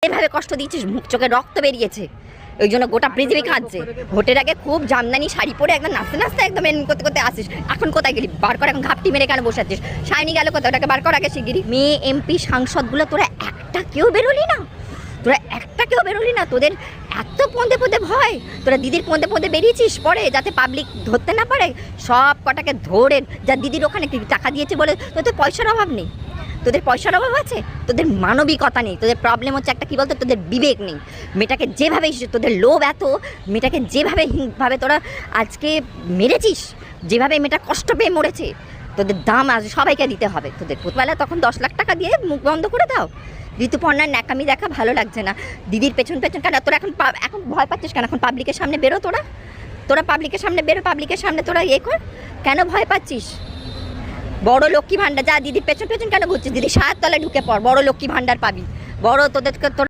এভাবে কষ্ট দিয়েছিস, মুখ চোখে রক্ত বেরিয়েছে, ওই জন্য গোটা পৃথিবী কাঁদছে। ভোটের আগে খুব জামদানি শাড়ি পরে একদম নাচতে নাচতে একদম এরকম করতে করতে আসিস, এখন কোথায় গেলি? বার কর, এখন ঘাপটি মেরে কেন বসে আছিস? শাইনি গেল কোথায়? ওটাকে বার কর আগে শিগগিরি। মেয়ে এমপি সাংসদগুলো তোরা একটা কেউ বেরোলি না, তোদের এত পদে পদে ভয়, তোরা দিদির পদে পদে বেরিয়েছিস পরে যাতে পাবলিক ধরতে না পারে। সব কটাকে ধরে, যা দিদির ওখানে টাকা দিয়েছে বলে তোদের পয়সার অভাব নেই, তোদের পয়সার অভাব আছে, তোদের মানবিকতা নেই, তোদের প্রবলেম হচ্ছে একটা কী বলতো, তোদের বিবেক নেই। মেয়েটাকে যেভাবে তোদের লোভ এত, মেয়েটাকে যেভাবে তোরা আজকে মেরেছিস, যেভাবে মেয়েটা কষ্ট পেয়ে মরেছে, তোদের দাম আজ সবাইকে দিতে হবে। তোদের প্রতিবেলা তখন 10 লাখ টাকা দিয়ে মুখ বন্ধ করে দাও। ঋতুপর্ণার ন্যাকামি দেখা ভালো লাগছে না, দিদির পেছন পেছন কেন তোরা এখন ভয় পাচ্ছিস কেন? এখন পাবলিকের সামনে বেরো, তোরা পাবলিকের সামনে বেরো, পাবলিকের সামনে তোরা কর, কেন ভয় পাচ্ছিস? বড় লক্ষ্মী ভাণ্ডার, যা দিদির পেছন পেছন কেন ঘুরছিস? দিদি 7 তলায় ঢুকে পড়, বড় লক্ষ্মী ভাণ্ডার পাবি, বড় তোদেরকে